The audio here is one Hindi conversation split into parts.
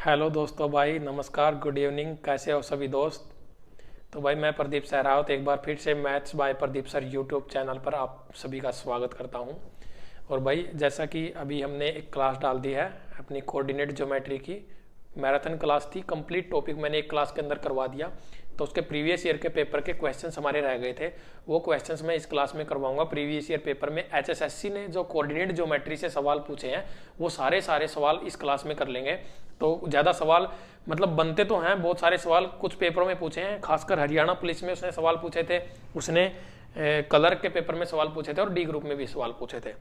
हेलो दोस्तों, भाई नमस्कार, गुड इवनिंग। कैसे हो सभी दोस्त? तो भाई मैं प्रदीप सहरावत एक बार फिर से maths by Pradeep sir YouTube channel पर आप सभी का स्वागत करता हूं। और भाई जैसा कि अभी हमने एक क्लास डाल दी है अपनी कोऑर्डिनेट ज्योमेट्री की। मैराथन क्लास थी, कंप्लीट टॉपिक मैंने एक क्लास के अंदर करवा दिया। तो उसके प्रीवियस ईयर के पेपर के क्वेश्चंस हमारे रह गए थे, वो क्वेश्चंस मैं इस क्लास में करवाऊंगा। प्रीवियस ईयर पेपर में एचएसएससी ने जो कोऑर्डिनेट ज्योमेट्री से सवाल पूछे हैं वो सारे सवाल इस क्लास में कर लेंगे। तो ज़्यादा सवाल मतलब बनते तो हैं, बहुत सारे सवाल कुछ पेपरों में पूछे हैं, खासकर हरियाणा पुलिस में उसने सवाल पूछे थे, उसने कलर के पेपर में सवाल पूछे थे और डी ग्रुप में भी सवाल पूछे थे।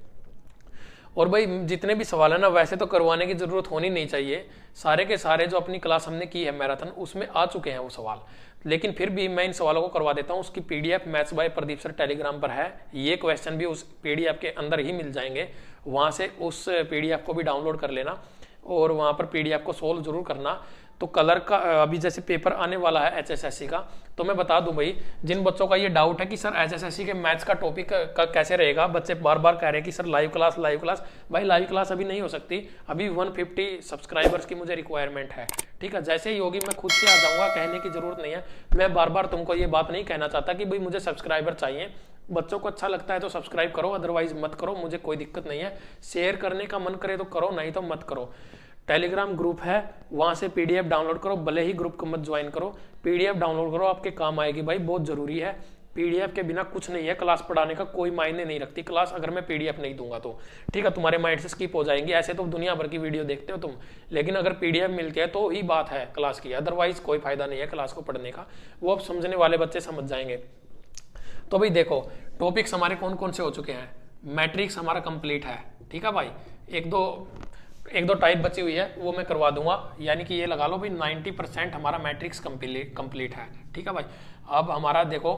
और भाई जितने भी सवाल है ना, वैसे तो करवाने की जरूरत होनी नहीं चाहिए, सारे के सारे जो अपनी क्लास हमने की है मैराथन उसमें आ चुके हैं वो सवाल। लेकिन फिर भी मैं इन सवालों को करवा देता हूँ। उसकी PDF maths by Pradeep sir Telegram पर है, ये क्वेश्चन भी उस पीडीएफ के अंदर ही मिल जाएंगे, वहां से उस पीडीएफ को भी डाउनलोड कर लेना और वहां पर पीडीएफ को सोल्व जरूर करना। तो कलर का अभी जैसे पेपर आने वाला है एचएसएससी का, तो मैं बता दूं भाई, जिन बच्चों का ये डाउट है कि सर एचएसएससी के मैथ्स का टॉपिक का कैसे रहेगा, बच्चे बार बार कह रहे हैं कि sir live class live class. भाई लाइव क्लास अभी नहीं हो सकती, अभी 150 सब्सक्राइबर्स की मुझे रिक्वायरमेंट है, ठीक है। जैसे ही होगी मैं खुद से आ जाऊंगा, कहने की जरूरत नहीं है। मैं बार बार तुमको ये बात नहीं कहना चाहता कि भाई मुझे सब्सक्राइबर चाहिए। बच्चों को अच्छा लगता है तो सब्सक्राइब करो, अदरवाइज मत करो, मुझे कोई दिक्कत नहीं है। शेयर करने का मन करे तो करो, नहीं तो मत करो। टेलीग्राम ग्रुप है, वहां से पीडीएफ डाउनलोड करो, भले ही ग्रुप को मत ज्वाइन करो, पीडीएफ डाउनलोड करो, आपके काम आएगी भाई, बहुत जरूरी है। पीडीएफ के बिना कुछ नहीं है, क्लास पढ़ाने का कोई मायने नहीं रखती क्लास अगर मैं पीडीएफ नहीं दूंगा तो, ठीक है। तुम्हारे माइंड से स्किप हो जाएंगी, ऐसे तो दुनिया भर की वीडियो देखते हो तुम, लेकिन अगर पीडीएफ मिलती है तो ही बात है क्लास की, अदरवाइज कोई फायदा नहीं है क्लास को पढ़ने का। वो अब समझने वाले बच्चे समझ जाएंगे। तो भाई देखो, टॉपिक्स हमारे कौन कौन से हो चुके हैं। मैट्रिक्स हमारा कंप्लीट है, ठीक है भाई। एक दो टाइप बची हुई है वो मैं करवा दूंगा, यानी कि ये लगा लो भाई 90% हमारा मैट्रिक्स कंप्लीट है, ठीक है भाई। अब हमारा देखो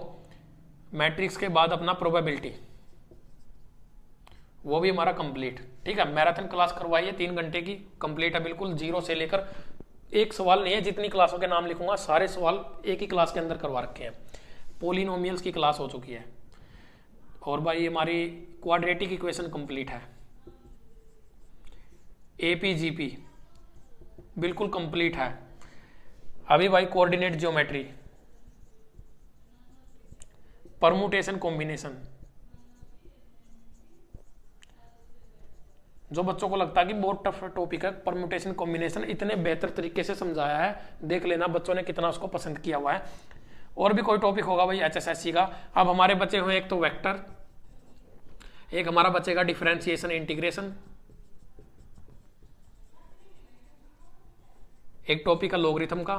मैट्रिक्स के बाद अपना प्रोबेबिलिटी, वो भी हमारा कंप्लीट, ठीक है। मैराथन क्लास करवाई है 3 घंटे की, कंप्लीट है बिल्कुल, जीरो से लेकर। एक सवाल नहीं है, जितनी क्लासों के नाम लिखूंगा सारे सवाल एक ही क्लास के अंदर करवा रखे हैं। पोलिनोमियल्स की क्लास हो चुकी है, और भाई हमारी क्वाड्रेटिक इक्वेशन कंप्लीट है। एपीजीपी बिल्कुल कंप्लीट है। अभी भाई कोऑर्डिनेट ज्योमेट्री, परमुटेशन कॉम्बिनेशन, जो बच्चों को लगता है कि बहुत टफ टॉपिक है, परमुटेशन कॉम्बिनेशन इतने बेहतर तरीके से समझाया है, देख लेना बच्चों ने कितना उसको पसंद किया हुआ है। और भी कोई टॉपिक होगा भाई एचएसएससी का। अब हमारे बचे हुए एक तो वेक्टर, एक हमारा बचेगा डिफरेंशिएशन इंटीग्रेशन, एक टॉपिक है लॉगरिथम का,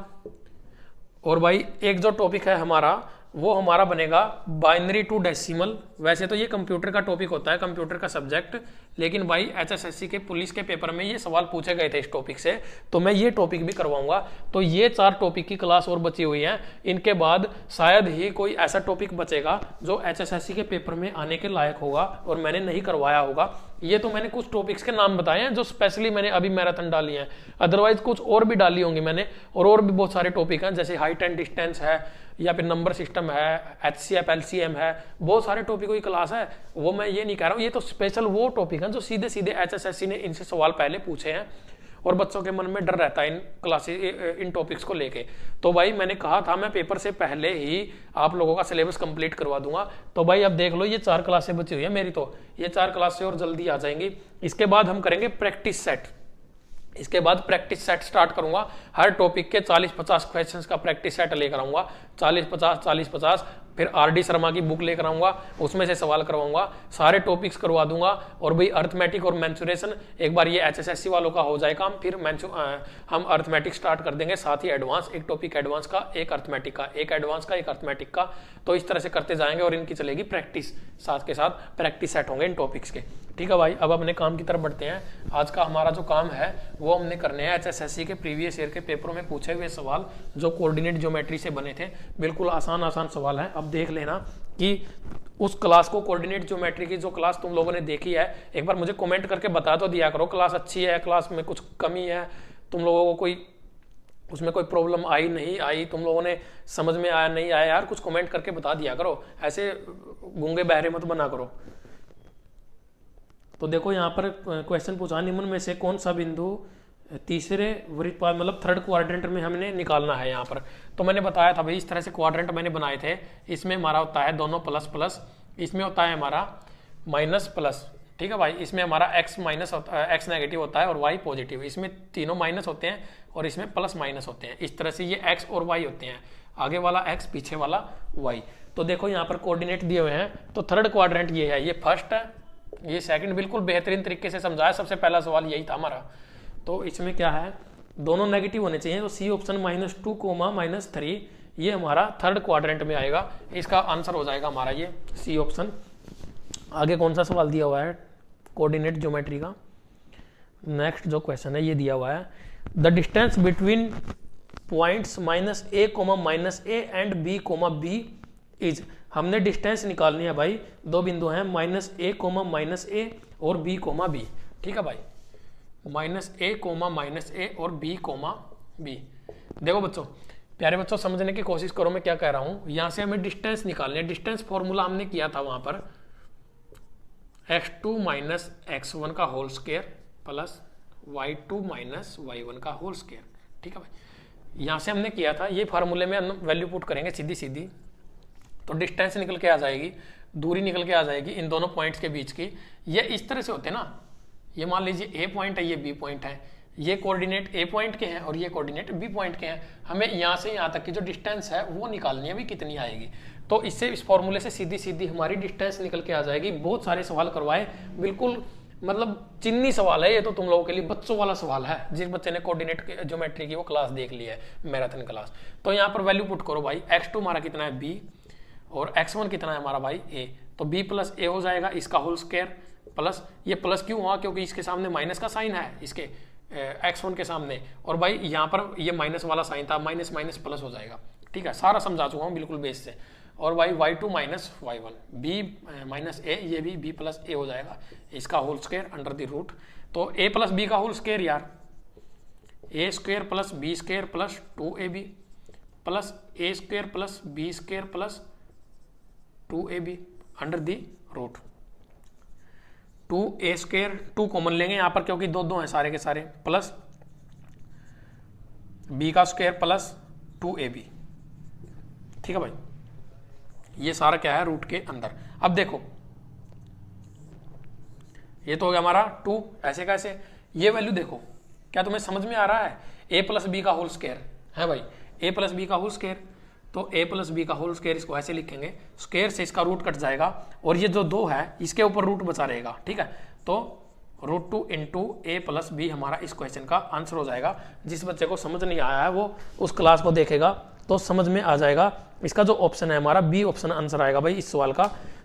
और भाई एक जो टॉपिक है हमारा वो हमारा बनेगा बाइनरी टू डेसिमल। वैसे तो ये कंप्यूटर का टॉपिक होता है, कंप्यूटर का सब्जेक्ट, लेकिन भाई एचएसएससी के पुलिस के पेपर में ये सवाल पूछे गए थे इस टॉपिक से, तो मैं ये टॉपिक भी करवाऊंगा। तो ये 4 टॉपिक की क्लास और बची हुई है, इनके बाद शायद ही कोई ऐसा टॉपिक बचेगा जो एचएसएससी के पेपर में आने के लायक होगा और मैंने नहीं करवाया होगा। ये तो मैंने कुछ टॉपिक्स के नाम बताए हैं जो स्पेशली मैंने अभी मैराथन डाली है, अदरवाइज कुछ और भी डाली होंगी मैंने, और भी बहुत सारे टॉपिक हैं, जैसे हाइट एंड डिस्टेंस है, या फिर नंबर सिस्टम है, एचसीएफ एलसीएम है, बहुत सारे टॉपिकों की क्लास है। वो मैं ये नहीं कह रहा हूँ, ये तो स्पेशल वो टॉपिक है जो सीधे सीधे एचएसएससी ने इनसे सवाल पहले पूछे हैं, और बच्चों के मन में डर रहता है इन क्लासेस इन टॉपिक्स को लेके। तो भाई मैंने कहा था मैं पेपर से पहले ही आप लोगों का सिलेबस कंप्लीट करवा दूंगा। तो भाई अब देख लो, ये 4 क्लासें बची हुई है मेरी, तो ये 4 क्लासें और जल्दी आ जाएंगी। इसके बाद हम करेंगे प्रैक्टिस सेट, इसके बाद प्रैक्टिस सेट स्टार्ट करूंगा। हर टॉपिक के 40-50 क्वेश्चंस का प्रैक्टिस सेट लेकर आऊंगा, 40-50 फिर आरडी शर्मा की बुक लेकर आऊंगा, उसमें से सवाल करवाऊंगा, सारे टॉपिक्स करवा दूंगा। और भाई अर्थमेटिक और मेंसुरेशन एक बार ये एचएसएससी वालों का हो जाए काम, फिर हम अर्थमेटिक स्टार्ट कर देंगे, साथ ही एडवांस, एक टॉपिक एडवांस का, एक अर्थमेटिक का, एक एडवांस का, एक अर्थमेटिक का। तो इस तरह से करते जाएंगे और इनकी चलेगी प्रैक्टिस, साथ के साथ प्रैक्टिस सेट होंगे इन टॉपिक्स के, ठीक है भाई। अब अपने काम की तरफ बढ़ते हैं। आज का हमारा जो काम है वो हमने करने हैं एचएसएससी के प्रीवियस ईयर के पेपरों में पूछे हुए सवाल जो कोऑर्डिनेट ज्योमेट्री से बने थे। बिल्कुल आसान सवाल है। अब देख लेना कि उस क्लास को, कोऑर्डिनेट ज्योमेट्री की जो क्लास तुम लोगों ने देखी है, एक बार मुझे कमेंट करके बता तो दिया करो, क्लास अच्छी है, क्लास में कुछ कमी है, तुम लोगों को कोई उसमें कोई प्रॉब्लम आई नहीं आई, तुम लोगों ने समझ में आया नहीं आया, यार कुछ कमेंट करके बता दिया करो, ऐसे गूंगे बहरे मत बना करो। तो देखो यहाँ पर क्वेश्चन पूछा, निम्न में से कौन सा बिंदु तीसरे वृत्त पाद मतलब थर्ड क्वाड्रेंट में हमने निकालना है यहाँ पर। तो मैंने बताया था भाई इस तरह से क्वाड्रेंट मैंने बनाए थे। इसमें हमारा होता है दोनों प्लस प्लस, इसमें होता है हमारा माइनस प्लस, ठीक है भाई। इसमें हमारा x माइनस होता है, x नेगेटिव होता है और y पॉजिटिव। इसमें तीनों माइनस होते हैं और इसमें प्लस माइनस होते हैं। इस तरह से ये x और y होते हैं, आगे वाला x पीछे वाला y। तो देखो यहाँ पर कोऑर्डिनेट दिए हुए हैं। तो थर्ड क्वाड्रेंट ये है, ये फर्स्ट है, ये सेकंड। बिल्कुल बेहतरीन तरीके से समझाया, सबसे पहला सवाल यही था हमारा। तो इसमें क्या है, दोनों नेगेटिव होने चाहिए। तो सी ऑप्शन -2, -3 ये हमारा थर्ड क्वाड्रेंट में आएगा। इसका आंसर हो जाएगा हमारा ये सी ऑप्शन। आगे कौन सा सवाल दिया हुआ है कोऑर्डिनेट ज्योमेट्री का, नेक्स्ट जो क्वेश्चन है ये दिया हुआ है, the distance between points -a, and b, is. हमने डिस्टेंस निकालनी है भाई, दो बिंदु हैं -a, और b, ठीक है भाई, -a, और b। देखो बच्चों, प्यारे बच्चों समझने की कोशिश करो मैं क्या कह रहा हूं। यहां से हमें डिस्टेंस निकालनी है। डिस्टेंस फॉर्मूला हमने किया था वहां पर x2 - x1 का whole square plus y2 - y1 का होल स्क्वायर, ठीक है भाई। यहां से हमने किया था, ये फार्मूले में वैल्यू पुट करेंगे सीधी सीधी, तो डिस्टेंस निकल के आ जाएगी, दूरी निकल के आ जाएगी इन दोनों पॉइंट्स के बीच की। ये इस तरह से होते हैं ना, ये मान लीजिए ए पॉइंट है, ये बी पॉइंट है, ये कोऑर्डिनेट ए पॉइंट के हैं और ये कोऑर्डिनेट बी पॉइंट के हैं। हमें यहाँ से यहाँ तक की जो डिस्टेंस है वो निकालनी है, भी कितनी आएगी। तो इससे इस फॉर्मूले से सीधी सीधी हमारी डिस्टेंस निकल के आ जाएगी। बहुत सारे सवाल करवाए, बिल्कुल मतलब चिन्नी सवाल है ये, तो तुम लोगों के लिए बच्चों वाला सवाल है। जिस बच्चे ने कोऑर्डिनेट ज्योमेट्री की वो क्लास देख ली है, मैराथन क्लास। तो यहाँ पर वैल्यू पुट करो भाई, x2 हमारा कितना है b, और x1 कितना है हमारा भाई a। तो b + a हो जाएगा, इसका होल स्क्वायर प्लस, ये प्लस क्यों हुआ, क्योंकि इसके सामने माइनस का साइन है, इसके x1 के सामने। और भाई यहाँ पर ये माइनस वाला साइन था, माइनस माइनस प्लस हो जाएगा, ठीक है। सारा समझा चुका हूँ बिल्कुल बेस से। और भाई y2 - y1, b - a, ये भी b + a हो जाएगा, इसका whole square under the root. तो a + b का होल स्क्वायर यार, a² + b² + 2ab plus a² + b² + 2ab under the root. 2a², 2 common लेंगे यहाँ पर क्योंकि दो हैं सारे के सारे, प्लस b का स्क्वायर प्लस 2ab, ठीक है भाई। ये सारा क्या है, रूट के अंदर। अब देखो ये तो हो गया हमारा 2, ऐसे कैसे, ये वैल्यू देखो, क्या तुम्हें समझ में आ रहा है। a + b का होल स्क्वायर है भाई, a + b का होल स्क्वायर, तो a + b का होल स्क्वायर इसको ऐसे लिखेंगे, स्क्वायर से इसका रूट कट जाएगा और ये जो 2 है इसके ऊपर रूट बचा रहेगा, ठीक है। तो √2 × a + b हमारा इस क्वेश्चन का आंसर हो जाएगा। जिस बच्चे को समझ नहीं आया है वो उस क्लास को देखेगा तो समझ में आ जाएगा। इसका जो ऑप्शन है हमारा बी ऑप्शन आंसर आएगा भाई इस सवाल का।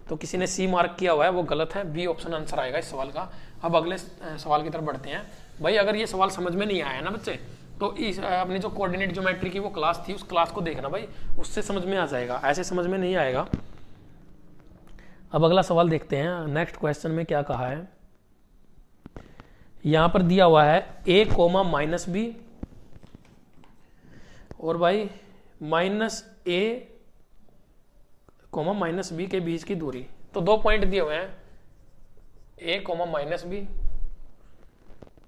तो किसी ने सी मार्क किया हुआ है वो गलत है, बी ऑप्शन आंसर आएगा इस सवाल का। अब अगले सवाल की तरफ बढ़ते हैं भाई। अगर ये सवाल समझ में नहीं आया ना बच्चे, तो इस अपनी जो कोऑर्डिनेट ज्योमेट्री की वो क्लास थी उस क्लास को देखना भाई, उससे समझ में आ जाएगा, ऐसे समझ में नहीं आएगा। अब अगला सवाल देखते हैं, नेक्स्ट क्वेश्चन में क्या कहा है। यहां पर दिया हुआ है a, -b और भाई -a, -b के बीच की दूरी। तो 2 पॉइंट दिए हुए हैं a, -b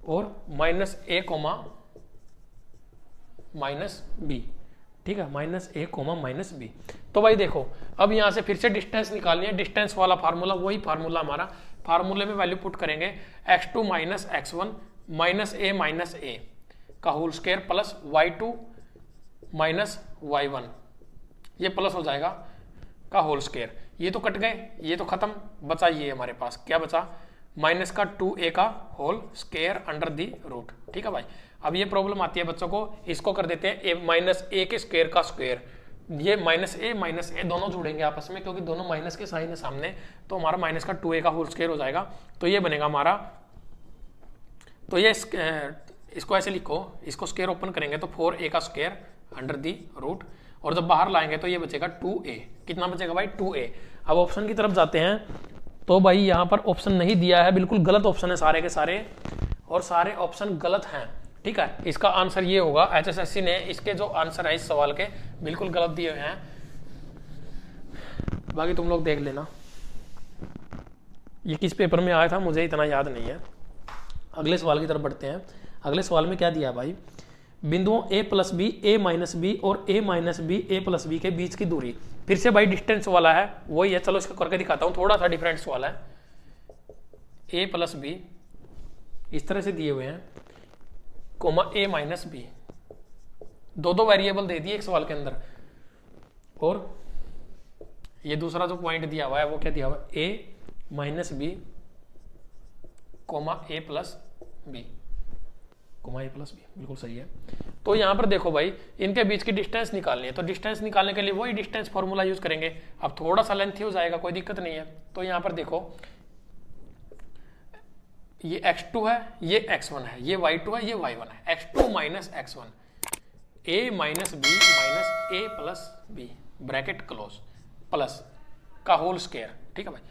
और -a, -b, ठीक है, -a, -b। तो भाई देखो अब यहां से फिर से डिस्टेंस निकालनी है। डिस्टेंस वाला फार्मूला वही फार्मूला हमारा, फार्मूले में वैल्यू पुट करेंगे x2 - x1 -a - a का whole square plus y2 - y1, ये प्लस हो जाएगा का होल स्क्वायर। ये तो कट गए, ये तो खत्म, बचा ये हमारे पास क्या बचा, माइनस का 2a का whole square under the root, ठीक है भाई। अब ये प्रॉब्लम आती है बच्चों को, इसको कर देते हैं -a के स्क्वायर का स्क्वायर। ये -a दोनों जुड़ेंगे आपस में क्योंकि दोनों माइनस के साइन है सामने, तो हमारा माइनस का 2a का होल स्क्वायर हो जाएगा। तो ये बनेगा हमारा, तो ये इसको ऐसे लिखो, इसको स्क्वायर ओपन करेंगे तो 4a का स्क्वायर अंडर दी रूट, और जब बाहर लाएंगे तो ये बचेगा 2a। कितना बचेगा भाई, 2a। अब ऑप्शन की तरफ जाते हैं, तो भाई यहाँ पर ऑप्शन नहीं दिया है, बिल्कुल गलत ऑप्शन है सारे के सारे, और सारे ऑप्शन गलत हैं, ठीक है। इसका आंसर ये होगा, HSSC ने इसके जो आंसर है इस सवाल के बिल्कुल गलत दिए हुए हैं, बाकी तुम लोग देख लेना। ये किस पेपर में आया था मुझे इतना याद नहीं है। अगले सवाल की तरफ बढ़ते हैं। अगले सवाल में क्या दिया भाई, बिंदुओं a plus B, a minus B और a minus B, a plus B के बीच की दूरी। फिर से भाई डिस्टेंस वाला है, वही है, चलो इसको करके दिखाता हूँ, थोड़ा सा डिफरेंट सवाल है। a प्लस बी इस तरह से दिए हुए हैं, कोमा a माइनस बी, दो वेरिएबल दे दिए एक सवाल के अंदर, और ये दूसरा जो पॉइंट दिया हुआ है वो क्या दिया हुआ है, a minus B comma a plus B, comma a plus B, बिल्कुल सही है। तो यहां पर देखो भाई, इनके बीच की डिस्टेंस निकालनी है, तो डिस्टेंस निकालने के लिए वही डिस्टेंस फॉर्मूला यूज करेंगे। अब थोड़ा सा लेंथी हो जाएगा, कोई दिक्कत नहीं है। तो यहां पर देखो, ये x2 है, ये x1 है, ये y2 है, ये y1 है, x2 minus x1, a minus B minus a plus B, bracket close, plus का होल स्क्वायर, ठीक है भाई,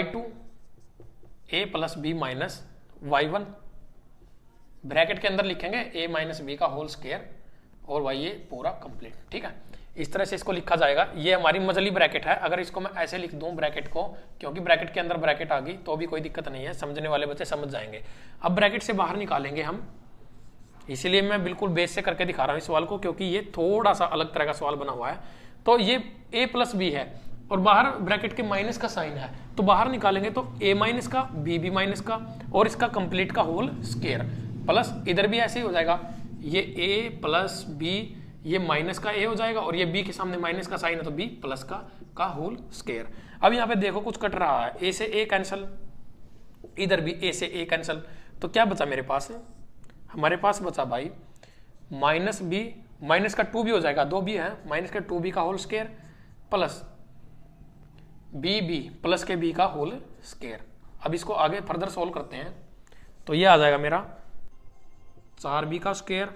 y2 a plus B minus y1, bracket के अंदर लिखेंगे a माइनस बी का होल स्क्वायर और y ये पूरा कंप्लीट, ठीक है। इस तरह से इसको लिखा जाएगा। ये हमारी मजली ब्रैकेट है, अगर इसको मैं ऐसे लिख दूं ब्रैकेट को, क्योंकि ब्रैकेट के अंदर ब्रैकेट आ गई तो भी कोई दिक्कत नहीं है, समझने वाले बच्चे समझ जाएंगे। अब ब्रैकेट से बाहर निकालेंगे हम, इसीलिए मैं बिल्कुल बेस से करके दिखा रहा हूं इस सवाल को, क्योंकि ये थोड़ा सा अलग तरह का सवाल बना हुआ है। तो ये a प्लस बी है और बाहर ब्रैकेट के माइनस का साइन है, तो बाहर निकालेंगे तो a माइनस का, b माइनस का और इसका कंप्लीट का होल स्क्वायर, प्लस इधर भी ऐसे ही हो जाएगा, ये a प्लस बी, ये माइनस का a हो जाएगा और ये b के सामने माइनस का साइन है तो b प्लस का होल स्क्वायर। अब यहाँ पे देखो कुछ कट रहा है, a से a कैंसल, इधर भी a से a कैंसल, तो क्या बचा मेरे पास, हमारे पास बचा भाई माइनस b, माइनस का 2b हो जाएगा, 2b है, माइनस का 2b का whole square plus b plus के b का होल स्क्वायर। अब इसको आगे फर्दर सोल्व करते हैं, तो ये आ जाएगा मेरा 4b का स्क्वायर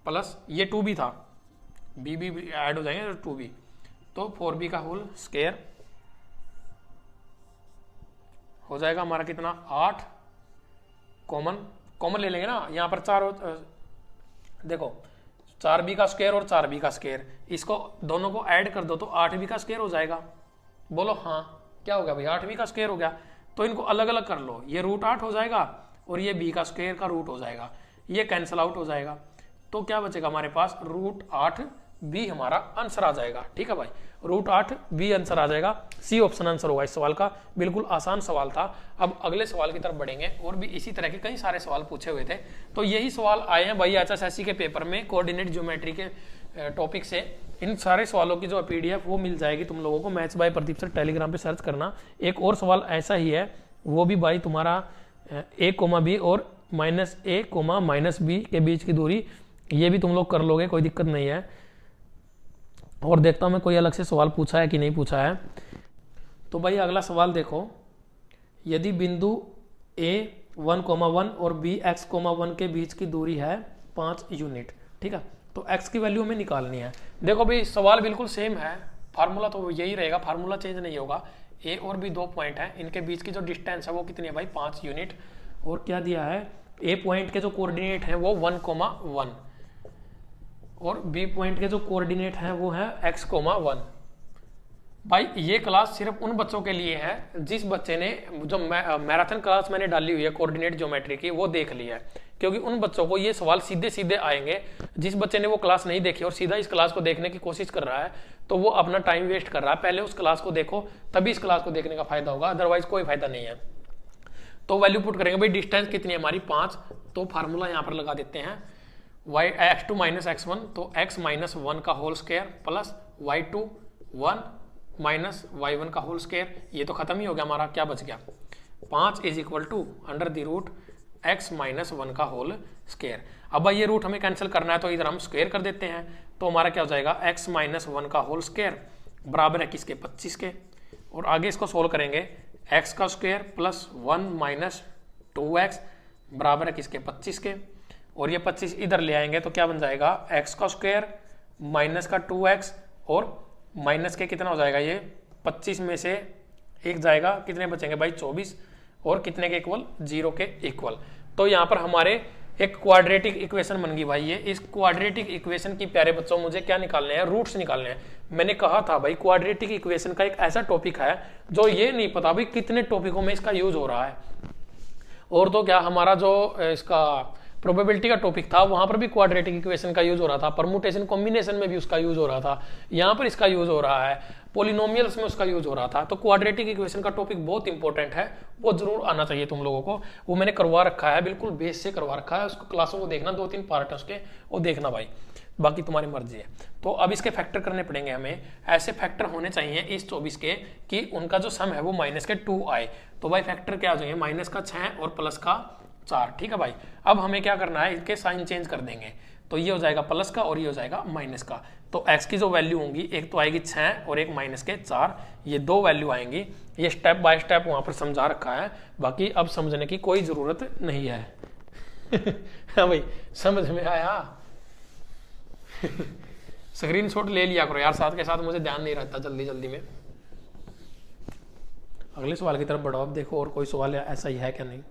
प्लस ये 2b था, b ऐड हो जाएंगे तो 2b, तो 4b का होल स्क्वायर हो जाएगा हमारा कितना 8, कॉमन ले लेंगे ना, यहाँ पर 4 देखो 4b का स्क्वायर और 4b का स्क्वायर, इसको दोनों को ऐड कर दो तो 8b का स्क्वायर हो जाएगा। बोलो हाँ, क्या हो गया भाई, 8b का स्क्वायर हो गया। तो इनको अलग अलग कर लो, ये √8 हो जाएगा और ये b का स्क्वायर का रूट हो जाएगा, ये कैंसिल आउट हो जाएगा। तो क्या बचेगा हमारे पास, √8b हमारा आंसर आ जाएगा, ठीक है भाई, √8b आंसर आ जाएगा। सी ऑप्शन आंसर होगा इस सवाल का। बिल्कुल आसान सवाल था। अब अगले सवाल की तरफ बढ़ेंगे, और भी इसी तरह के कई सारे सवाल पूछे हुए थे। तो यही सवाल आए हैं भाई HSSC के पेपर में, कोऑर्डिनेट ज्योमेट्री के टॉपिक से। इन सारे सवालों की जो PDF वो मिल जाएगी तुम लोगों को, maths by Pradeep sir Telegram पे सर्च करना। एक और सवाल ऐसा ही है, वो भी भाई तुम्हारा a, b और -a, -b के बीच की दूरी, ये भी तुम लोग कर लोगे, कोई दिक्कत नहीं है। और देखता हूं मैं कोई अलग से सवाल पूछा है कि नहीं पूछा है। तो भाई अगला सवाल देखो, यदि बिंदु a 1,1 और b x,1 के बीच की दूरी है 5 यूनिट, ठीक है, तो x की वैल्यू हमें निकालनी है। देखो भाई सवाल बिल्कुल सेम है, फार्मूला तो यही रहेगा, फार्मूला चेंज नहीं होगा। a और b 2 पॉइंट है, इनके बीच की जो डिस्टेंस है वो कितनी है भाई 5 यूनिट। और क्या दिया है, a पॉइंट के जो कोऑर्डिनेट है वो 1,1 और b पॉइंट के जो कोऑर्डिनेट है वो है x,1। भाई ये क्लास सिर्फ उन बच्चों के लिए है जिस बच्चे ने, जो मैराथन क्लास मैंने डाली हुई है कोऑर्डिनेट ज्योमेट्री की, वो देख ली है, क्योंकि उन बच्चों को ये सवाल सीधे सीधे आएंगे। जिस बच्चे ने वो क्लास नहीं देखी और सीधा इस क्लास को देखने की कोशिश कर रहा है तो वो अपना टाइम वेस्ट कर रहा है। पहले उस क्लास को देखो, तभी इस क्लास को देखने का फायदा होगा, अदरवाइज कोई फायदा नहीं है। तो वैल्यू पुट करेंगे भाई, डिस्टेंस कितनी है हमारी 5, तो फार्मूला यहाँ पर लगा देते हैं, x2 माइनस x1, तो x माइनस 1 का whole square plus y2 1 minus y1 का होल स्क्वायर। ये तो खत्म ही हो गया हमारा, क्या बच गया 5 is equal to under the root x minus 1 का होल स्क्वायर। अब भाई ये रूट हमें कैंसिल करना है तो इधर हम स्क्वायर कर देते हैं, तो हमारा क्या हो जाएगा x माइनस 1 का होल स्क्वायर बराबर है किसके 25 के। और आगे इसको सोल्व करेंगे, x का स्क्वायर प्लस 1 माइनस 2x बराबर है किसके 25 के। और ये 25 इधर ले आएंगे तो क्या बन जाएगा, x का स्क्वायर माइनस का 2x और माइनस के कितना हो जाएगा, ये 25 में से एक जाएगा, कितने बचेंगे भाई 24, और कितने के इक्वल 0 के इक्वल। तो यहाँ पर हमारे एक क्वाड्रेटिक इक्वेशन बन गई भाई। ये इस क्वाड्रेटिक इक्वेशन की प्यारे बच्चों मुझे क्या निकालने हैं, रूट्स निकालने हैं। मैंने कहा था भाई क्वाड्रेटिक इक्वेशन का एक ऐसा टॉपिक है जो ये नहीं पता भाई कितने टॉपिकों में इसका यूज हो रहा है। और तो क्या, हमारा जो इसका प्रोबेबिलिटी का टॉपिक था वहां पर भी क्वाड्रेटिक इक्वेशन का यूज हो रहा था, परमुटेशन कॉम्बिनेशन में भी उसका यूज हो रहा था, यहाँ पर इसका यूज हो रहा है, पोलिनोमियल्स में उसका यूज हो रहा था। तो क्वाड्रेटिक इक्वेशन का टॉपिक बहुत इंपॉर्टेंट है, वो जरूर आना चाहिए तुम लोगों को। वो मैंने करवा रखा है, बिल्कुल बेस से करवा रखा है, उसको क्लासों को देखना, 2-3 पार्ट है उसके, वो देखना भाई, बाकी तुम्हारी मर्जी है। तो अब इसके फैक्टर करने पड़ेंगे हमें, ऐसे फैक्टर होने चाहिए इस 24 के कि उनका जो सम है वो -2 आए। तो भाई फैक्टर क्या आ जाएंगे, -6 और +4। ठीक है भाई। अब हमें क्या करना है, इनके साइन चेंज कर देंगे, तो ये हो जाएगा प्लस का और ये हो जाएगा माइनस का। तो x की जो वैल्यू होंगी, एक तो आएगी 6 और एक -4, ये 2 वैल्यू आएंगी। ये स्टेप बाय स्टेप वहां पर समझा रखा है, बाकी अब समझने की कोई जरूरत नहीं है। हाँ भाई, समझ में आया? स्क्रीनशॉट ले लिया करो यार साथ के साथ, मुझे ध्यान नहीं रहता जल्दी जल्दी में। अगले सवाल की तरफ बढ़ो। अब देखो और कोई सवाल ऐसा ही है क्या नहीं।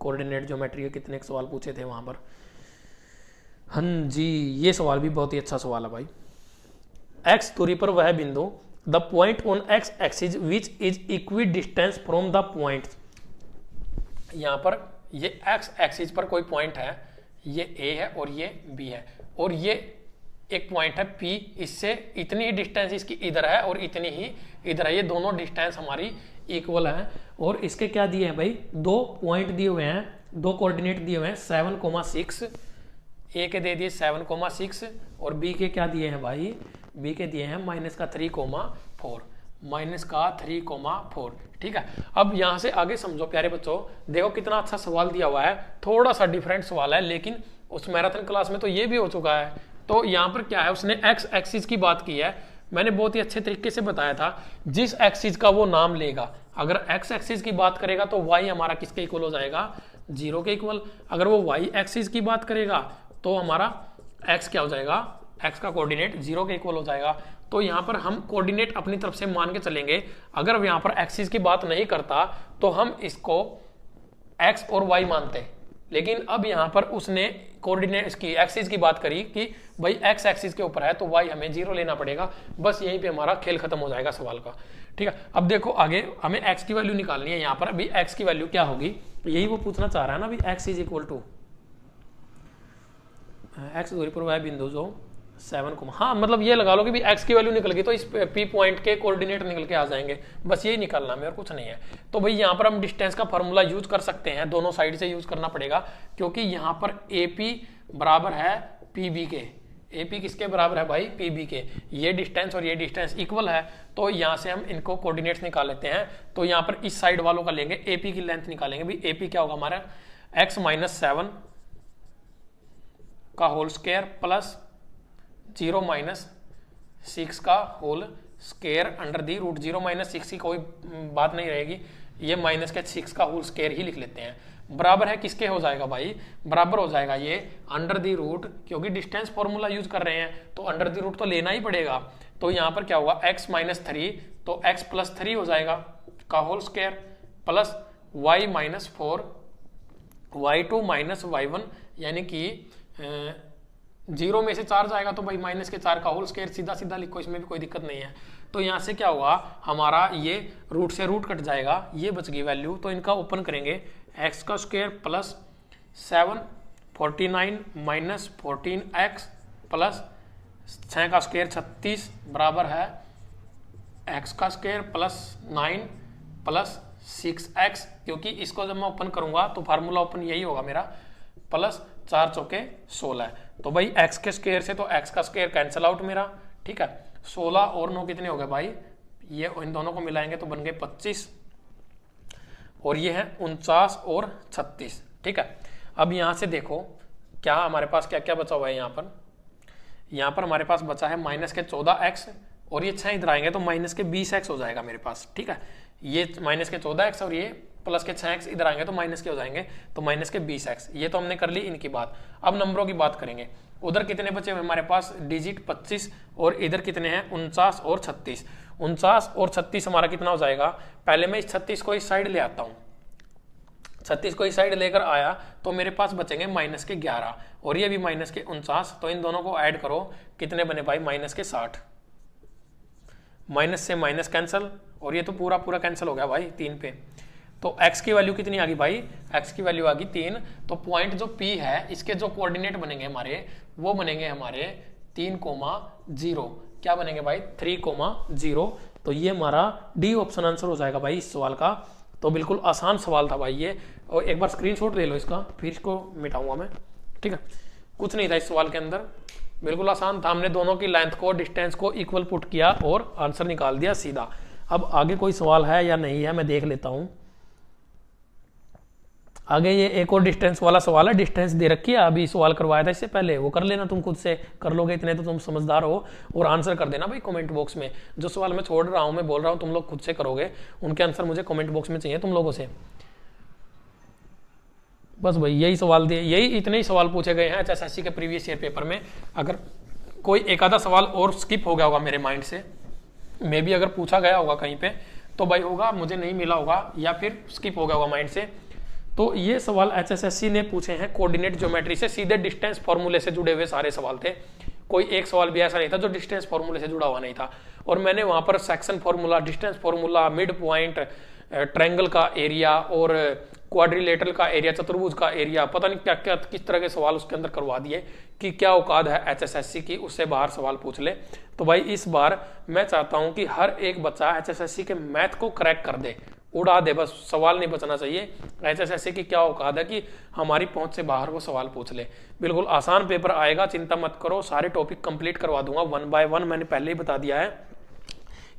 कोऑर्डिनेट ज्योमेट्री के कितने सवाल पूछे थे वहां पर। हाँ जी, ये सवाल भी बहुत ही अच्छा सवाल है भाई। एक्स दूरी पर वह बिंदु, the point on x axis which is equi distance from the point. यहां पर ये एक्स एक्सिस पर कोई पॉइंट है, ये ए है और ये बी है, और ये एक पॉइंट है पी, इससे इतनी ही डिस्टेंस इसकी इधर है और इतनी ही इधर है, ये दोनों डिस्टेंस हमारी इक्वल है। और इसके क्या दिए हैं भाई, 2 पॉइंट दिए हुए हैं, 2 कोऑर्डिनेट दिए हुए हैं 7,6, ए के दे दिए 7,6 और बी के क्या दिए हैं भाई, बी के दिए हैं -3,4, -3,4। ठीक है। अब यहां से आगे समझो प्यारे बच्चों, देखो कितना अच्छा सवाल दिया हुआ है, थोड़ा सा डिफरेंट सवाल है, लेकिन उस मैराथन क्लास में तो ये भी हो चुका है। तो यहाँ पर क्या है, उसने एक्स एक्सिस की बात की है, मैंने बहुत ही अच्छे तरीके से बताया था, जिस एक्सिस का वो नाम लेगा, अगर एक्स एक्सिस की बात करेगा तो वाई हमारा किसके इक्वल हो जाएगा, 0 के इक्वल। अगर वो वाई एक्सिस की बात करेगा तो हमारा एक्स क्या हो जाएगा, एक्स का कोऑर्डिनेट 0 के इक्वल हो जाएगा। तो यहाँ पर हम कोऑर्डिनेट अपनी तरफ से मान के चलेंगे। अगर यहाँ पर एक्सिस की बात नहीं करता तो हम इसको एक्स और वाई मानते, लेकिन अब यहाँ पर उसने कोऑर्डिनेट की एक्सिस की बात करी कि भाई एक्स एक्सिस के ऊपर है तो वाई हमें 0 लेना पड़ेगा। बस यहीं पे हमारा खेल खत्म हो जाएगा सवाल का। ठीक है। अब देखो आगे हमें एक्स की वैल्यू निकालनी है। यहाँ पर अभी एक्स की वैल्यू क्या होगी, यही वो पूछना चाह रहा है ना, अभी X is equal to X दूरी पर वह बिंदु जो 7, हाँ मतलब ये लगा लो कि भी एक्स की वैल्यू निकल गई तो इस पी पॉइंट के कोऑर्डिनेट निकल के आ जाएंगे, बस यही निकालना है और कुछ नहीं है। तो भाई यहाँ पर हम डिस्टेंस का फॉर्मूला यूज कर सकते हैं, दोनों साइड से यूज करना पड़ेगा, क्योंकि यहाँ पर ए पी बराबर है पी बी के। ए पी किसके बराबर है भाई, पी बी के। ये डिस्टेंस और ये डिस्टेंस इक्वल है, तो यहाँ से हम इनको कोऑर्डिनेट्स निकाल लेते हैं। तो यहाँ पर इस साइड वालों का लेंगे, ए पी की लेंथ निकालेंगे। भाई ए पी क्या होगा हमारा, एक्स -7 का होल स्क्वायर प्लस 0 - 6 का whole square under the root. 0 - 6 की कोई बात नहीं रहेगी, ये -6 का होल स्क्वायर ही लिख लेते हैं। बराबर है किसके हो जाएगा भाई, बराबर हो जाएगा ये अंडर दी रूट, क्योंकि डिस्टेंस फॉर्मूला यूज कर रहे हैं तो अंडर दी रूट तो लेना ही पड़ेगा। तो यहाँ पर क्या होगा, x -3 तो x + 3 हो जाएगा का whole square plus y -4 y2 - y1, यानी कि 0 में से 4 जाएगा तो भाई -4 का होल स्क्वायर, सीधा सीधा लिखो, इसमें भी कोई दिक्कत नहीं है। तो यहाँ से क्या होगा हमारा, ये रूट से रूट कट जाएगा, ये बच गई वैल्यू। तो इनका ओपन करेंगे, x का स्क्वायर प्लस 7 49 - 14x प्लस 6 का स्क्वायर 36 बराबर है x का स्क्वायर प्लस 9 प्लस 6x, क्योंकि इसको जब मैं ओपन करूंगा तो फार्मूला ओपन यही होगा मेरा, प्लस 4 चौके 16। तो भाई x के स्क्वायर से तो x का स्क्वायर कैंसिल आउट मेरा। ठीक है। 16 और 9 कितने हो गए भाई, ये इन दोनों को मिलाएंगे तो बन गए 25, और ये है 49 और 36। ठीक है। अब यहां से देखो क्या हमारे पास क्या क्या बचा हुआ है। यहाँ पर हमारे पास बचा है -14x, और ये 6 इधर आएंगे तो -20x हो जाएगा मेरे पास। ठीक है। ये -14x और ये प्लस के 6x इधर आएंगे तो माइनस के हो जाएंगे, तो -20x। ये तो हमने कर ली इनकी बात। अब नंबरों की बात करेंगे। उधर कितने बचे हुए हमारे पास डिजिट 25, और इधर कितने हैं 49 और 36। 49 और 36 हमारा कितना हो जाएगा, पहले मैं इस 36 को इस साइड ले आता हूँ। 36 को इस साइड लेकर आया तो मेरे पास बचेंगे -11, और ये भी -49। तो इन दोनों को ऐड करो, कितने बने भाई -60। माइनस से माइनस कैंसिल, और ये तो पूरा पूरा कैंसिल हो गया भाई 3 पे। तो x की वैल्यू कितनी आ गई भाई, x की वैल्यू आ गई 3। तो पॉइंट जो P है इसके जो कोऑर्डिनेट बनेंगे हमारे, वो बनेंगे हमारे 3,0। क्या बनेंगे भाई, 3,0। तो ये हमारा डी ऑप्शन आंसर हो जाएगा भाई इस सवाल का। तो बिल्कुल आसान सवाल था भाई ये, और एक बार स्क्रीनशॉट ले लो इसका, फिर इसको मिटाऊंगा मैं, ठीक है। कुछ नहीं था इस सवाल के अंदर, बिल्कुल आसान था। हमने दोनों की लेंथ को, डिस्टेंस को इक्वल पुट किया और आंसर निकाल दिया सीधा। अब आगे कोई सवाल है या नहीं है मैं देख लेता हूं। आगे ये एक और डिस्टेंस वाला सवाल है, डिस्टेंस दे रखी है, अभी सवाल करवाया था इससे पहले, वो कर लेना तुम खुद से, कर लोगे इतने तो तुम समझदार हो। और आंसर कर देना भाई कमेंट बॉक्स में। जो सवाल मैं छोड़ रहा हूं, मैं बोल रहा हूं तुम लोग खुद से करोगे, उनके आंसर मुझे कमेंट बॉक्स में चाहिए तुम लोगों से। बस भाई यही सवाल दिए, यही इतने ही सवाल पूछे गए हैं HSSC के प्रीवियस ईयर पेपर में। अगर कोई एक आधा सवाल और स्किप हो गया होगा मेरे माइंड से, मे भी अगर पूछा गया होगा कहीं पे तो भाई होगा, मुझे नहीं मिला होगा या फिर स्किप हो गया होगा माइंड से। तो ये सवाल HSSC ने पूछे हैं कोऑर्डिनेट ज्योमेट्री से, सीधे डिस्टेंस फॉर्मूले से जुड़े हुए सारे सवाल थे। कोई एक सवाल भी ऐसा नहीं था जो डिस्टेंस फॉर्मूले से जुड़ा हुआ नहीं था। और मैंने वहां पर section formula, distance formula, mid point, triangle का एरिया और क्वाड्रिलेटरल का एरिया, चतुर्भुज का एरिया, पता नहीं क्या क्या किस तरह के सवाल उसके अंदर करवा दिए कि क्या औकात है HSSC की, उससे बाहर सवाल पूछ ले। तो भाई इस बार मैं चाहता हूं कि हर एक बच्चा HSSC के मैथ को क्रैक कर दे, उड़ा दे, बस सवाल नहीं बचना चाहिए। HSSC की क्या औकात है कि हमारी पहुंच से बाहर वो सवाल पूछ ले। बिल्कुल आसान पेपर आएगा, चिंता मत करो, सारे टॉपिक कंप्लीट करवा दूंगा 1 by 1। मैंने पहले ही बता दिया है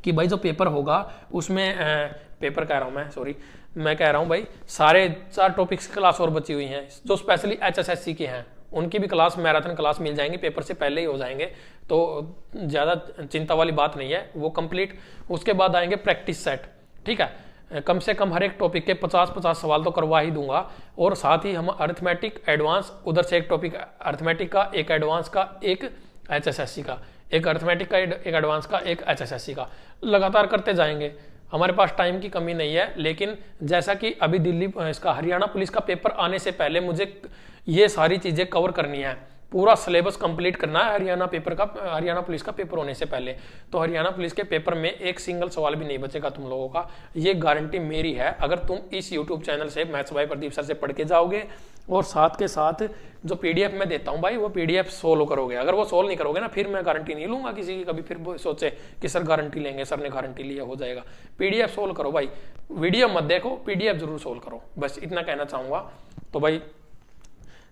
कि भाई जो पेपर होगा उसमें पेपर कह रहा हूं मैं, सॉरी, मैं कह रहा हूं भाई सारे 4 टॉपिक्स की क्लास और बची हुई हैं जो स्पेशली HSSC के हैं, उनकी भी क्लास, मैराथन क्लास मिल जाएंगी, पेपर से पहले ही हो जाएंगे, तो ज़्यादा चिंता वाली बात नहीं है, वो कंप्लीट। उसके बाद आएंगे प्रैक्टिस सेट, ठीक है। कम से कम हर एक टॉपिक के 50-50 सवाल तो करवा ही दूंगा। और साथ ही हम अरिथमेटिक एडवांस, उधर से एक टॉपिक अरिथमेटिक का, एक एडवांस का, एक HSSC का, एक अरिथमेटिक का, एक एडवांस का, एक HSSC का, लगातार करते जाएंगे। हमारे पास टाइम की कमी नहीं है, लेकिन जैसा कि अभी दिल्ली इसका हरियाणा पुलिस का पेपर आने से पहले मुझे ये सारी चीजें कवर करनी है, पूरा सिलेबस कंप्लीट करना है हरियाणा पेपर का, हरियाणा पुलिस का पेपर होने से पहले। तो हरियाणा पुलिस के पेपर में एक सिंगल सवाल भी नहीं बचेगा तुम लोगों का, ये गारंटी मेरी है। अगर तुम इस यूट्यूब चैनल से मैथ्स बाय प्रदीप सर से पढ़ के जाओगे और साथ के साथ जो PDF मैं देता हूं भाई, वो PDF सोल्व करोगे। अगर वो सोल्व नहीं करोगे ना, फिर मैं गारंटी नहीं लूंगा किसी की, कभी फिर वो सोचे कि सर गारंटी लेंगे, सर ने गारंटी लिया, हो जाएगा। PDF सोल्व करो भाई, वीडियो मत देखो, PDF जरूर सोल्व करो, बस इतना कहना चाहूंगा। तो भाई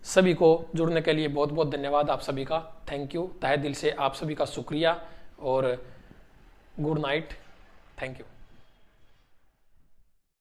सभी को जुड़ने के लिए बहुत बहुत धन्यवाद आप सभी का, थैंक यू, तहे दिल से आप सभी का शुक्रिया और गुड नाइट, थैंक यू।